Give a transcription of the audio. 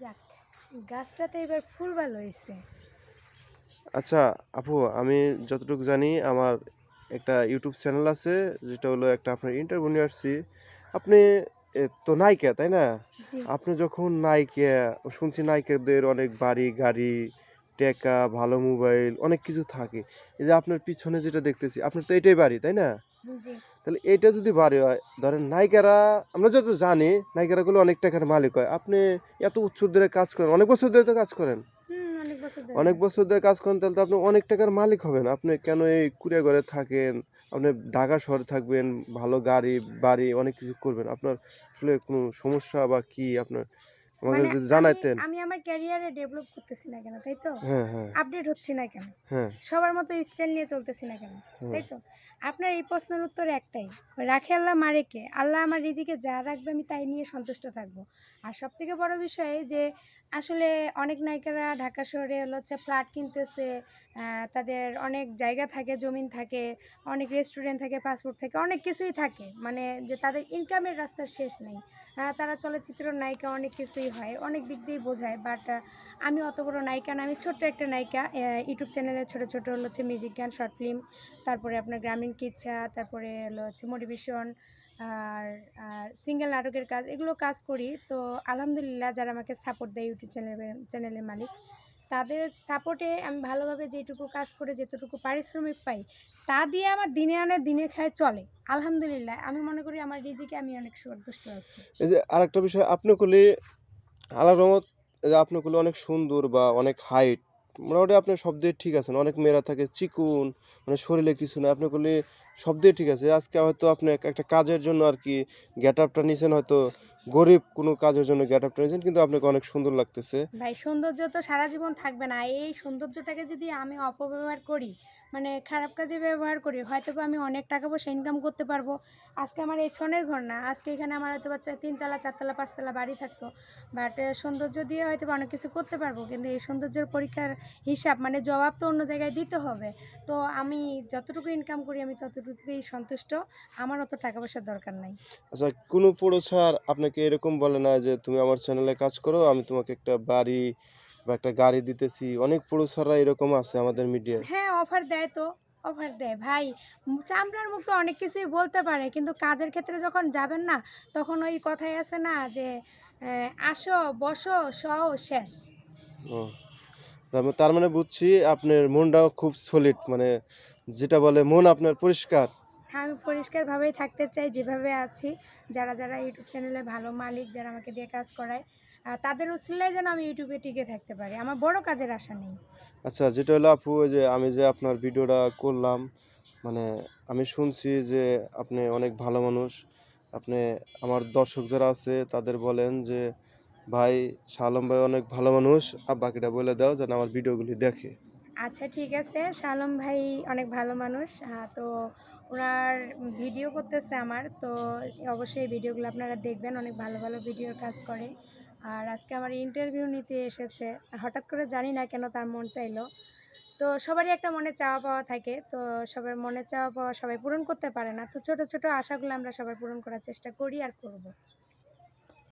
যাক, গাছটাতে এবার ফুল ভালো হইছে। আচ্ছা আপু, আমি যতটুকু জানি আমার একটা ইউটিউব চ্যানেল আছে, যেটা হলো একটা আপনার ইন্টারভিউ নিয়ে আসছি। আপনি তো নায়িকা, তাই না? জি, আপনি যখন নায়িকা, শুনছি নায়িকাদের অনেক বাড়ি গাড়ি, টাকা, ভালো মোবাইল, অনেক কিছু থাকে। এই যে আপনার পিছনে যেটা দেখতেছি, আপনার তো এটাই বাড়ি, তাই না? জি। তাহলে এটা যদি বাড়ি হয়, ধরেন নায়িকারা, আমরা যত জানি নায়িকারা গুলো অনেক টাকার মালিক হয়। আপনি এত উচ্চ ধরে কাজ করেন, অনেক বছর ধরে তো কাজ করেন। অনেক বছর ধরে অনেক কাজ বছর করি। ধরে কাজ করেন, তাহলে তো আপনি অনেক টাকার মালিক হবেন। আপনি কেন এই কুঁড়ে ঘরে থাকেন? আপনি ঢাকা শহরে থাকবেন, ভালো গাড়ি, বাড়ি অনেক কিছু করবেন। আপনার আসলে কোনো সমস্যা বা কি আপনার আমাকে মানে যদি আমি জানাইতেন? আমি আমার ক্যারিয়ারে ডেভেলপ করতেছি না কেন, তাই তো? হ্যাঁ, হ্যাঁ, আপডেট হচ্ছি না কেন? হ্যাঁ, সবার মতো স্টাইল নিয়ে চলতেছি না কেন? হ্যাঁ। তাই তো? আপনার এই প্রশ্নের উত্তর একটাই, রাখে আল্লাহ মারে কে? আল্লাহ আমার রিজিকে যা রাখবে আমি তাই নিয়ে সন্তুষ্ট থাকবো। আর সবথেকে বড় বিষয় যে আসলে অনেক নায়িকারা ঢাকা শহরে হচ্ছে ফ্ল্যাট কিনতেছে, তাদের অনেক জায়গা থাকে, জমিন থাকে, অনেক রেস্টুরেন্ট থাকে, পাসপোর্ট থাকে, অনেক কিছুই থাকে। মানে যে তাদের ইনকামের রাস্তার শেষ নেই। তারা চলচ্চিত্র নায়িকা অনেক কিছুই হয়, অনেক দিক দিয়েই বোঝায়। বাট আমি অত বড় নায়িকা না, আমি ছোট্ট একটা নায়িকা। ইউটিউব চ্যানেলে ছোট ছোট হচ্ছে মিউজিক গান, শর্ট ফিল্ম, তারপরে আপনার গ্রামীণ কিচ্ছা, তারপরে হচ্ছে মোটিভেশন, আর সিঙ্গেল নাটকের কাজ, এগুলো কাজ করি। তো আলহামদুলিল্লাহ যারা আমাকে সাপোর্ট দেয়, ইউটিউব চ্যানেলের মালিক, তাদের সাপোর্টে আমি ভালোভাবে যেটুকু কাজ করে যেতটুকু পারিশ্রমিক পাই, তা দিয়ে আমার দিনে আনে দিনে খায় চলে। আলহামদুলিল্লাহ আমি মনে করি আমার রিজিকে আমি অনেক সন্তুষ্ট আছি। এই যে আরেকটা বিষয়, আপনি করলে আল্লাহর রহমত, এই যে আপনি করলে অনেক সুন্দর বা অনেক হাইট, মোটামুটি আপনি সব দিয়ে ঠিক আছেন। অনেক মেয়েরা থাকে চিকন, মানে শরীরে কিছু না, আপনি করলে সব দিয়ে ঠিক আছে। আজকে হয়তো আপনি একটা কাজের জন্য আর কি গেট আপটা নিছেন, হয়তো গরিব কোনো কাজের জন্য গেট আপটা নিছেন, কিন্তু আপনাকে অনেক সুন্দর লাগতেছে। ভাই সৌন্দর্য তো সারা জীবন থাকবে না। এই সৌন্দর্যটাকে যদি আমি অপব্যবহার করি, মানে খারাপ কাজে ব্যবহার করি, হয়তোবা আমি অনেক টাকা পয়সা ইনকাম করতে পারবো। আজকে আমার এই ছনের ঘর না, আজকে এখানে আমার হয়তো বাচ্চা 3 তলা 4 তলা 5 তলা বাড়ি থাকতো। বাট সৌন্দর্য দিয়ে হয়তো অনেক কিছু করতে পারবো, কিন্তু এই সৌন্দর্যের পরীক্ষার হিসাব মানে জবাব তো অন্য জায়গায় দিতে হবে। তো আমি যতটুকু ইনকাম করি আমি ততটুকুই সন্তুষ্ট। আমার অত টাকা পয়সার দরকার নাই। আচ্ছা, কোনো প্রডিউসার আপনাকে এরকম বলে না যে তুমি আমার চ্যানেলে কাজ করো, আমি তোমাকে একটা বাড়ি বা একটা গাড়ি দিতেছি? অনেক প্রডিউসাররা এরকম আছে আমাদের মিডিয়ায়। হ্যাঁ, অফার দেয় তো, অফার দেয় ভাই। চামড়ার মুখ তো অনেক কিছুই বলতে পারে, কিন্তু কাজের ক্ষেত্রে যখন যাবেন না, তখন ওই কথাই আছে না যে আসো, বসো, সও, শেষ। ও, তার মানে বুঝছি আপনার মনটাও খুব সলিড, মানে যেটা বলে মন আপনার পরিষ্কার। হ্যাঁ, আমি পরিষ্কারভাবেই থাকতে চাই যেভাবে আছি। যারা যারা ইউটিউব চ্যানেলে ভালো মালিক, যারা আমাকে দিয়ে কাজ করায়, তাদের উছিলায় যেন আমি ইউটিউবে টিকে থাকতে পারি। আমার বড় কাজের আশা নেই। আচ্ছা, যেটা হলো আপু, ওই যে আমি যে আপনার ভিডিওটা করলাম, মানে আমি শুনছি যে আপনি অনেক ভালো মানুষ। আপনি আমার দর্শক যারা আছে তাদের বলেন যে, ভাই শাহ আলম ভাই অনেক ভালো মানুষ। আর বাকিটা বলে দাও যেন আমার ভিডিওগুলি দেখে। আচ্ছা ঠিক আছে। শালম ভাই অনেক ভালো মানুষ। তো উনার ভিডিও করতেছে আমার। তো অবশ্যই এই ভিডিওগুলো আপনারা দেখবেন। অনেক ভালো, ভালো ভিডিওর কাজ করে। আর আজকে আমার ইন্টারভিউ নিতে এসেছে। হঠাৎ করে জানি না কেন তার মন চাইলো। তো সবারই একটা মনে চাওয়া পাওয়া থাকে। তো সবার মনে চাওয়া পাওয়া সবাই পূরণ করতে পারে না। তো ছোট, ছোট আশাগুলো আমরা সবাই পূরণ করার চেষ্টা করি আর করব।